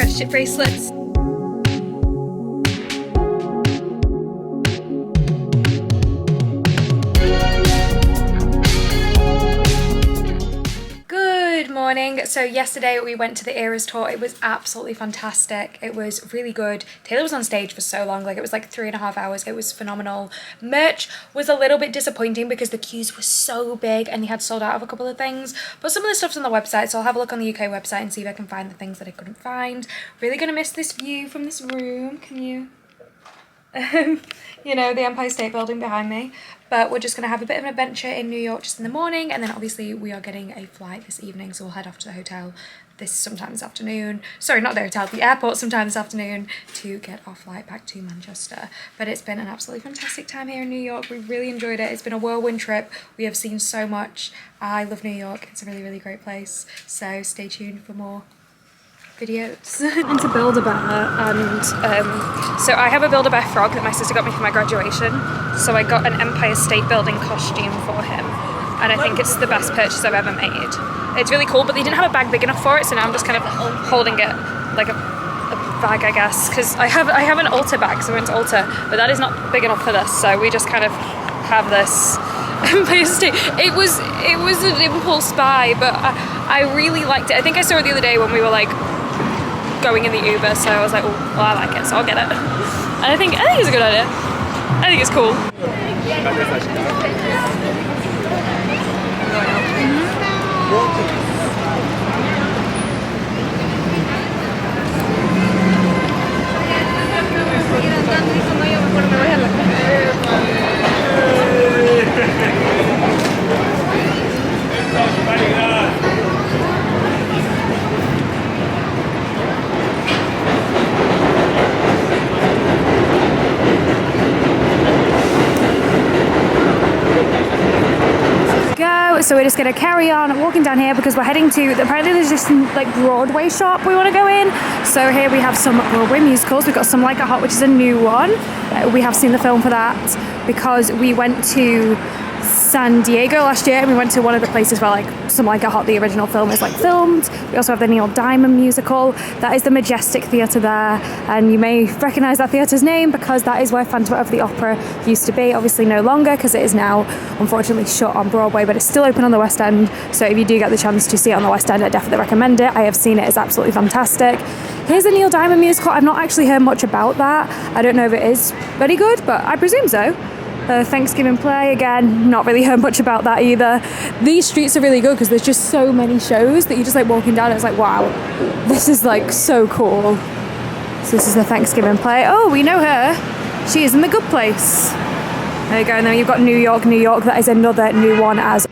friendship bracelets. Good morning. So yesterday we went to the Eras tour. It was absolutely fantastic. It was really good. Taylor was on stage for so long, like it was like 3.5 hours. It was phenomenal. Merch was a little bit disappointing because the queues were so big and he had sold out of a couple of things, but some of the stuff's on the website, so I'll have a look on the UK website and see if I can find the things that I couldn't find. Really gonna miss this view from this room. Can you you know, the Empire State Building behind me. But we're just going to have a bit of an adventure in New York just in the morning, and then obviously we are getting a flight this evening, so we'll head off to the hotel sometime this afternoon. Sorry, not the hotel, the airport sometime this afternoon to get our flight back to Manchester. But it's been an absolutely fantastic time here in New York. We really enjoyed it. It's been a whirlwind trip. We have seen so much. I love New York. It's a really, really great place. So stay tuned for more videos. And to Build-A-Bear, and so I have a Build-A-Bear frog that my sister got me for my graduation, so I got an Empire State Building costume for him, and I think it's the best purchase I've ever made. It's really cool, but they didn't have a bag big enough for it, so now I'm just kind of holding it like a bag, I guess, because I have an Ulta bag, so we went to Ulta, but that is not big enough for this, so we just kind of have this Empire State. It was an impulse buy, but I really liked it. I think I saw it the other day when we were like going in the Uber, so I was like, oh, well, I like it, so I'll get it. And I think it's a good idea. I think it's cool. So we're just going to carry on walking down here because we're heading to, apparently there's this like Broadway shop we want to go in. So here we have some Broadway musicals. We've got Some Like It Hot, which is a new one. We have seen the film for that because we went to San Diego last year and we went to one of the places where like Some Like It Hot, the original film, is like filmed. We also have the Neil Diamond musical. That is the Majestic Theatre there, and you may recognise that theatre's name because that is where Phantom of the Opera used to be. Obviously no longer because it is now unfortunately shut on Broadway, but it's still open on the West End, so if you do get the chance to see it on the West End, I definitely recommend it. I have seen it. It's absolutely fantastic. Here's the Neil Diamond musical. I've not actually heard much about that. I don't know if it is very good, but I presume so. Thanksgiving play, again, not really heard much about that either. These streets are really good because there's just so many shows that you're just like walking down and it's like, wow, this is like so cool. So this is the Thanksgiving play. Oh, we know her. She is in The Good Place. There you go, and then you've got New York, New York. That is another new one as...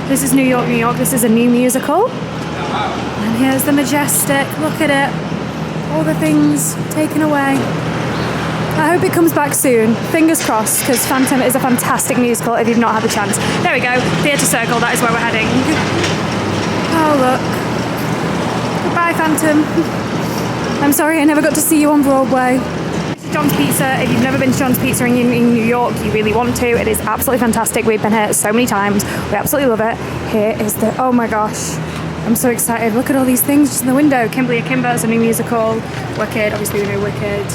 This is New York, New York. This is a new musical. And here's the Majestic. Look at it. All the things taken away. I hope it comes back soon. Fingers crossed, because Phantom is a fantastic musical if you've not had the chance. There we go. Theatre Circle, that is where we're heading. Oh, look. Goodbye, Phantom. I'm sorry I never got to see you on Broadway. This is John's Pizza. If you've never been to John's Pizza in New York, you really want to. It is absolutely fantastic. We've been here so many times. We absolutely love it. Here is the... Oh my gosh. I'm so excited. Look at all these things just in the window. Kimberly Akimbo is a new musical. Wicked. Obviously we know Wicked.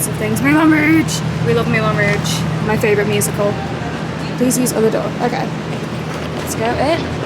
Of things. Moulin Rouge. We love Moulin Rouge. My favourite musical. Please use other door. Okay. Let's go in.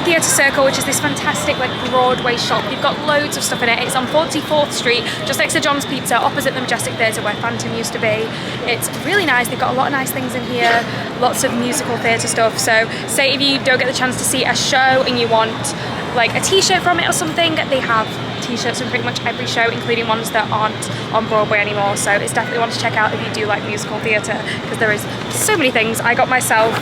Theatre Circle, which is this fantastic like Broadway shop. They've got loads of stuff in it. It's on 44th Street, just next to John's Pizza, opposite the Majestic Theatre where Phantom used to be. It's really nice. They've got a lot of nice things in here, lots of musical theatre stuff. So say if you don't get the chance to see a show and you want like a t-shirt from it or something, they have t-shirts from pretty much every show, including ones that aren't on Broadway anymore. So it's definitely one to check out if you do like musical theatre, because there is so many things. I got myself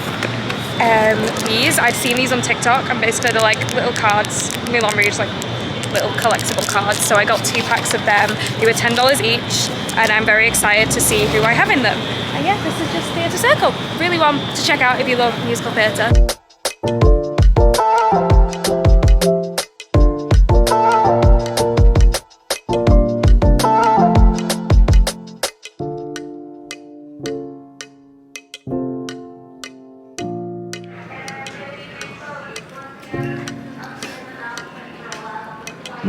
these. I'd seen these on TikTok, and basically they're like little cards, Moulin Rouge, like little collectible cards. So I got 2 packs of them. They were $10 each, and I'm very excited to see who I have in them. And yeah, this is just Theatre Circle. Really one to check out if you love musical theatre. At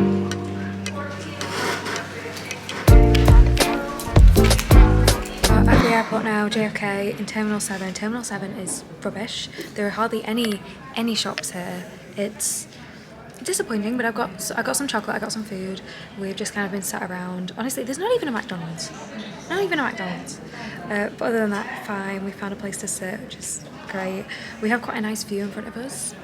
the airport now, JFK in Terminal 7. Terminal 7 is rubbish. There are hardly any shops here. It's disappointing, but I got some chocolate, I got some food. We've just kind of been sat around. Honestly, there's not even a McDonald's. Not even a McDonald's. But other than that, fine. We found a place to sit, which is great. We have quite a nice view in front of us.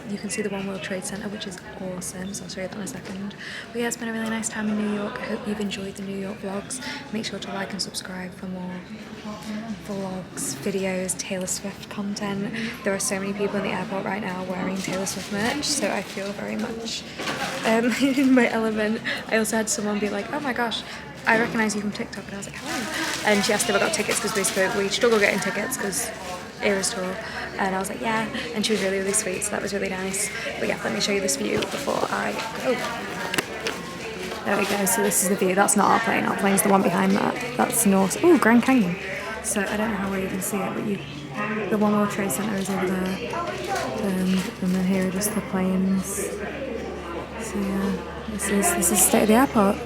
You can see the One World Trade Center, which is awesome. So I'll show you that in a second. But yeah, it's been a really nice time in New York. I hope you've enjoyed the New York vlogs. Make sure to like and subscribe for more vlogs, videos, Taylor Swift content. There are so many people in the airport right now wearing Taylor Swift merch, so I feel very much in my element. I also had someone be like, oh my gosh, I recognise you from TikTok, and I was like, hello. And she asked if I got tickets because we struggle getting tickets because Eras tour, and I was like, yeah, and she was really, really sweet, so that was really nice. But yeah, let me show you this view before I go. There we go, so this is the view. That's not our plane. Our plane's the one behind that. That's North. Oh, Grand Canyon. So I don't know how well you can see it, but the One World Trade Center is over there, and then here are just the planes. So yeah, this is the state of the airport.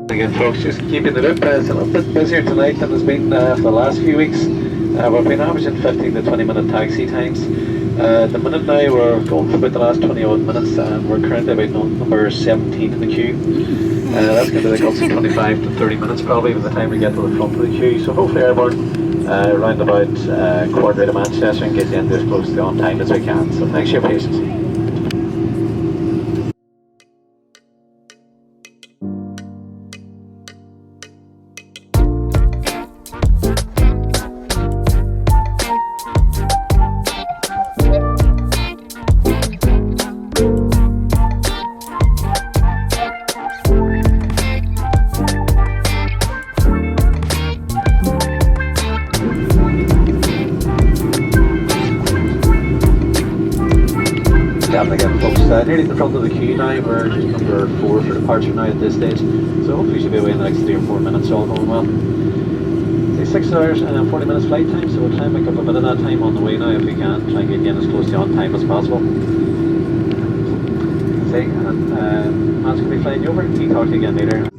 Again, folks, just keeping the loop. It's a little bit busier tonight than it's been for the last few weeks. We've been averaging 15 to 20 minute taxi times. The minute now we're going for about the last 20 odd minutes, and we're currently about number 17 in the queue. That's going to take us 25 to 30 minutes probably by the time we get to the front of the queue. So hopefully around about quarter out of Manchester and get you in as close to on time as we can. So thanks for your patience. Again, folks, nearly at the front of the queue now. We're just number 4 for departure now at this stage, so hopefully we should be away in the next 3 or 4 minutes, all going well. It's 6 hours and 40 minutes flight time, so we'll try and make up a bit of that time on the way now if we can, try and get in as close to on time as possible. See, and Matt's going to be flying you over. We'll talk to you again later.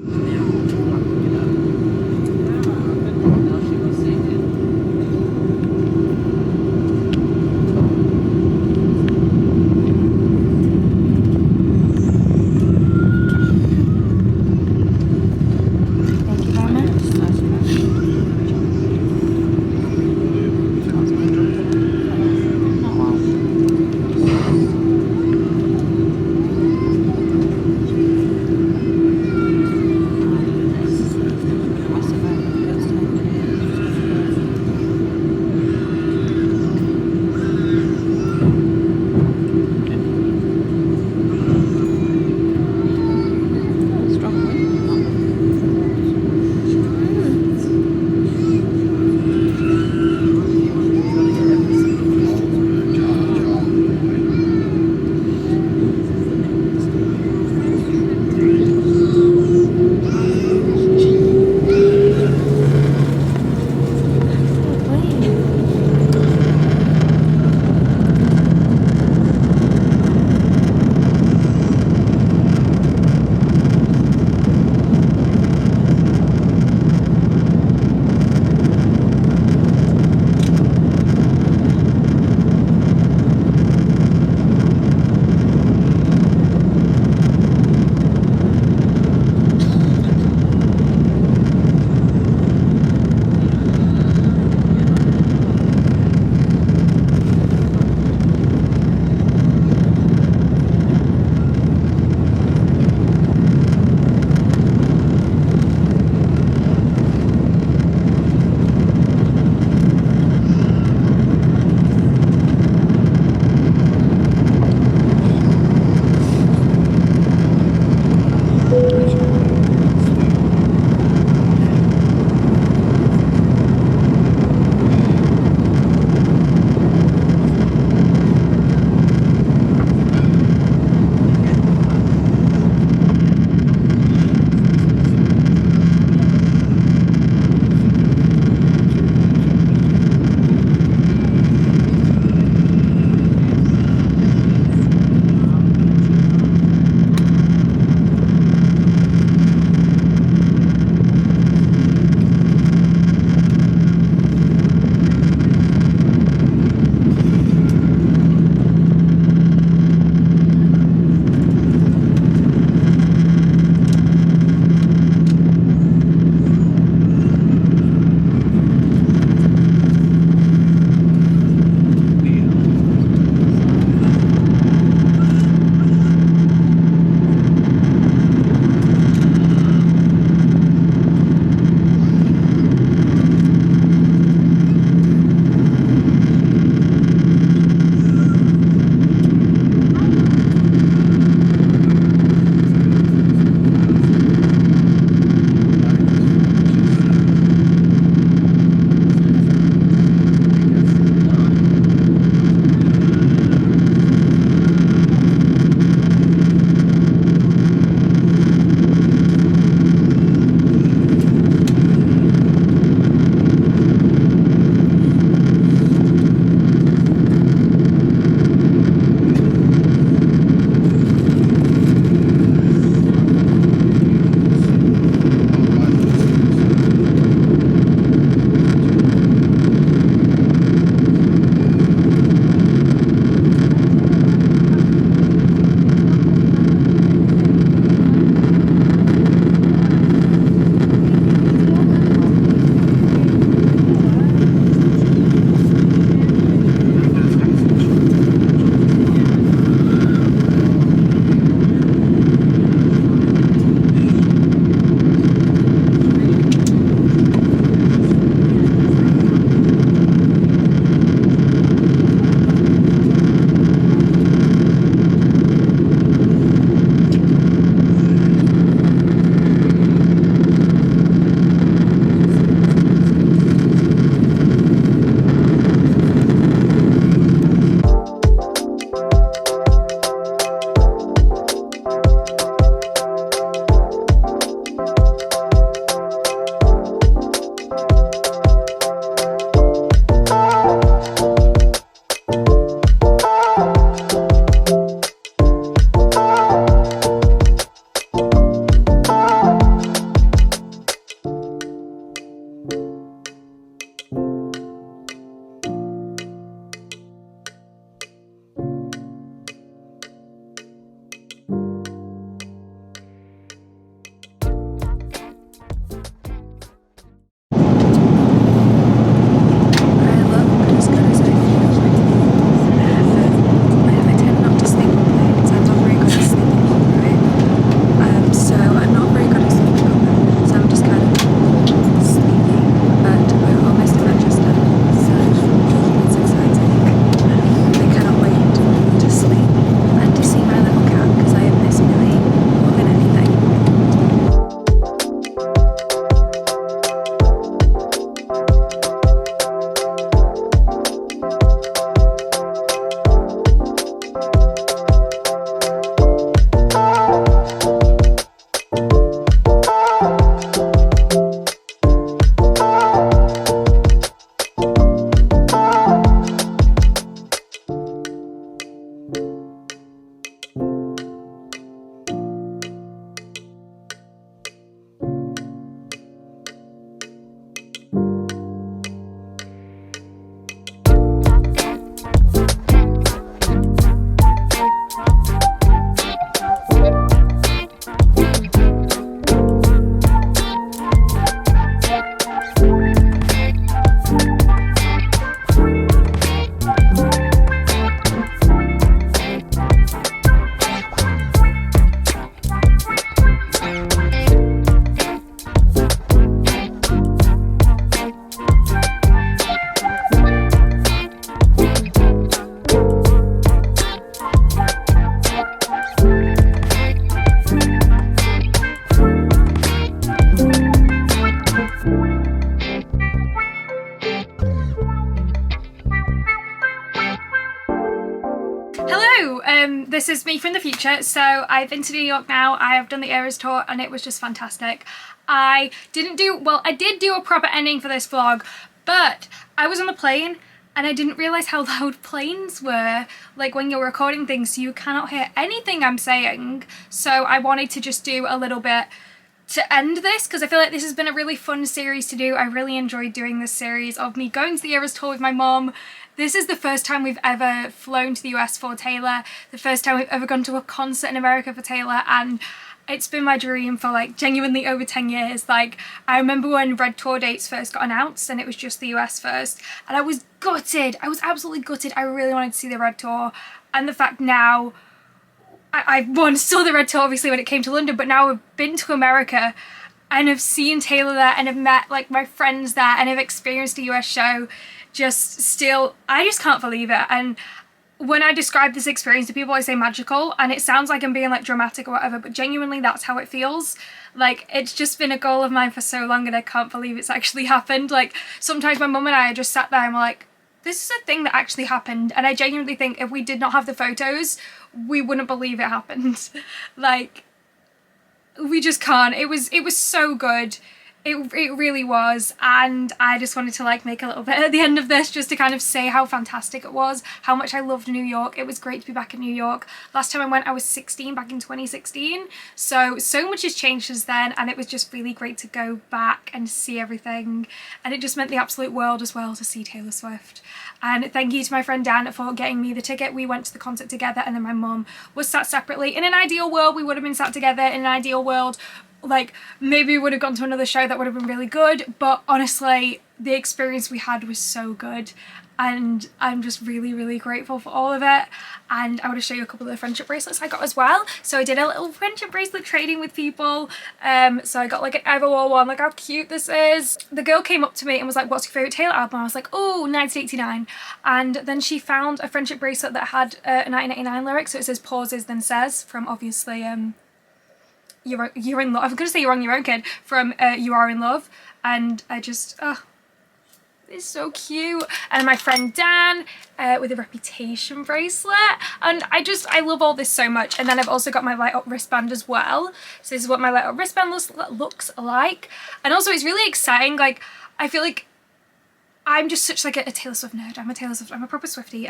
this is me from the future. So I've been to New York now. I have done the Eras tour and it was just fantastic. I did do a proper ending for this vlog, but I was on the plane and I didn't realise how loud planes were, like when you're recording things, so you cannot hear anything I'm saying. So I wanted to just do a little bit to end this, because I feel like this has been a really fun series to do. I really enjoyed doing this series of me going to the Eras tour with my mom. This is the first time we've ever flown to the US for Taylor, the first time we've ever gone to a concert in America for Taylor, and it's been my dream for like genuinely over 10 years. Like, I remember when Red Tour dates first got announced and it was just the US first, and I was gutted. I was absolutely gutted. I really wanted to see the Red Tour, and the fact now I once saw the Red Tour obviously when it came to London, but now I've been to America and have seen Taylor there and have met like my friends there and have experienced a US show. Just still, I just can't believe it. And when I describe this experience to people, I say magical, and it sounds like I'm being like dramatic or whatever, but genuinely that's how it feels. Like, it's just been a goal of mine for so long and I can't believe it's actually happened. Like, sometimes my mum and I just sat there and we're like, this is a thing that actually happened, and I genuinely think if we did not have the photos, we wouldn't believe it happened. Like, we just can't. It was so good. It really was, and I just wanted to like make a little bit at the end of this just to kind of say how fantastic it was, how much I loved New York. It was great to be back in New York. Last time I went I was 16, back in 2016, so much has changed since then, and it was just really great to go back and see everything, and it just meant the absolute world as well to see Taylor Swift. And thank you to my friend Dan for getting me the ticket. We went to the concert together, and then my mum was sat separately. In an ideal world we would have been sat together. In an ideal world, like, maybe we would have gone to another show that would have been really good, but honestly the experience we had was so good, and I'm just really, really grateful for all of it. And I want to show you a couple of the friendship bracelets I got as well. So I did a little friendship bracelet trading with people. So I got like an Everwall one. Look how cute this is. The girl came up to me and was like, what's your favourite Taylor album? I was like, oh, 1989. And then she found a friendship bracelet that had a 1989 lyric. So it says pauses then says, from obviously You're in Love. I was going to say You're on Your Own, Kid, from You Are in Love. And I just, it's so cute. And my friend Dan with a Reputation bracelet. And I love all this so much. And then I've also got my light up wristband as well. So this is what my light up wristband looks like. And also it's really exciting. Like, I feel like I'm just such like a Taylor Swift nerd. I'm a proper Swiftie.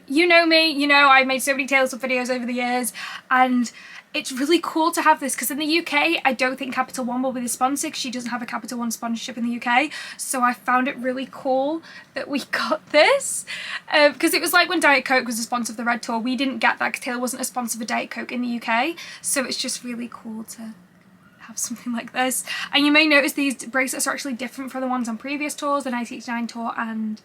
You know me, you know I've made so many Taylor Swift videos over the years, and it's really cool to have this, because in the UK I don't think Capital One will be the sponsor, because she doesn't have a Capital One sponsorship in the UK. So I found it really cool that we got this, because it was like when Diet Coke was a sponsor of the Red Tour. We didn't get that because Taylor wasn't a sponsor for Diet Coke in the UK. So it's just really cool to have something like this. And you may notice these bracelets are actually different from the ones on previous tours, the 1989 tour and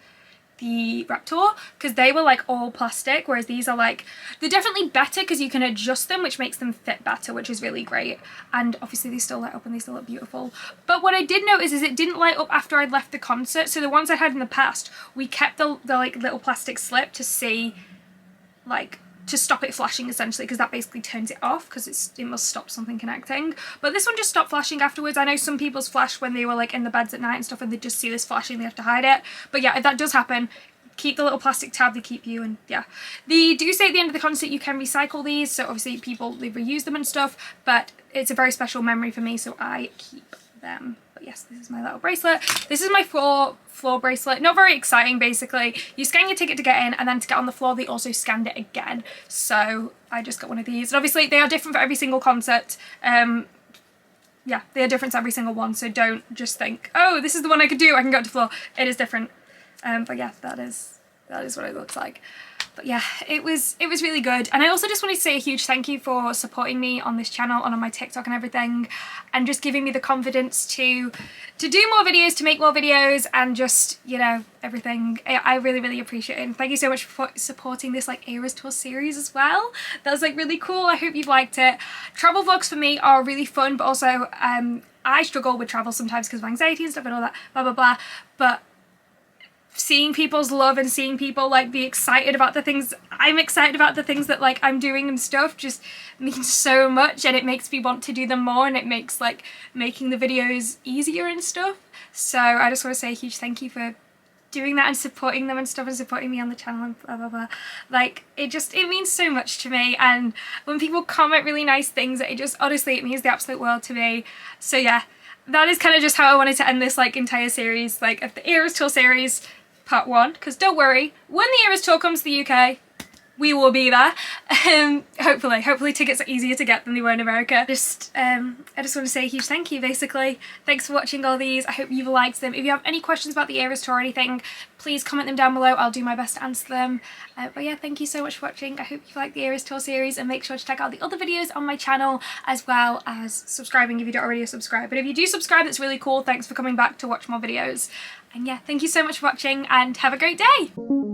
the Rep Tour, because they were like all plastic, whereas these are like, they're definitely better because you can adjust them, which makes them fit better, which is really great. And obviously they still light up and they still look beautiful. But what I did notice is it didn't light up after I'd left the concert. So the ones I had in the past, we kept the like little plastic slip to see, like, to stop it flashing essentially, because that basically turns it off, because it must stop something connecting. But this one just stopped flashing afterwards. I know some people's flash when they were like in the beds at night and stuff, and they just see this flashing, they have to hide it. But yeah, if that does happen, keep the little plastic tab, they keep you. And yeah, they do say at the end of the concert you can recycle these, so obviously people, they reuse them and stuff, but it's a very special memory for me, so I keep them. But yes, this is my little bracelet. This is my floor bracelet. Not very exciting, basically. You scan your ticket to get in, and then to get on the floor they also scanned it again. So I just got one of these. And obviously they are different for every single concert. Yeah, they are different to every single one, so don't just think, oh, this is the one I could do, I can go to the floor. It is different. But yeah, that is what it looks like. But yeah, it was really good. And I also just wanted to say a huge thank you for supporting me on this channel and on my TikTok and everything, and just giving me the confidence to do more videos, to make more videos, and just, you know, everything. I really, really appreciate it. And thank you so much for supporting this like Eras Tour series as well. That was like really cool. I hope you've liked it. Travel vlogs for me are really fun, but also I struggle with travel sometimes because of anxiety and stuff and all that, blah, blah, blah. But seeing people's love and seeing people like be excited about the things I'm excited about, the things that like I'm doing and stuff, just means so much, and it makes me want to do them more, and it makes like making the videos easier and stuff. So I just want to say a huge thank you for doing that and supporting them and stuff, and supporting me on the channel and blah blah blah. Like, it means so much to me, and when people comment really nice things, honestly, it means the absolute world to me. So yeah, that is kind of just how I wanted to end this like entire series, like of the Eras Tour series part 1, because don't worry, when the Eras Tour comes to the UK, we will be there. Hopefully tickets are easier to get than they were in America. I just want to say a huge thank you, basically. Thanks for watching all these. I hope you've liked them. If you have any questions about the Eras Tour or anything, please comment them down below. I'll do my best to answer them. But yeah, thank you so much for watching. I hope you liked the Eras Tour series, and make sure to check out the other videos on my channel, as well as subscribing if you don't already subscribe. But if you do subscribe, that's really cool. Thanks for coming back to watch more videos. And yeah, thank you so much for watching, and have a great day!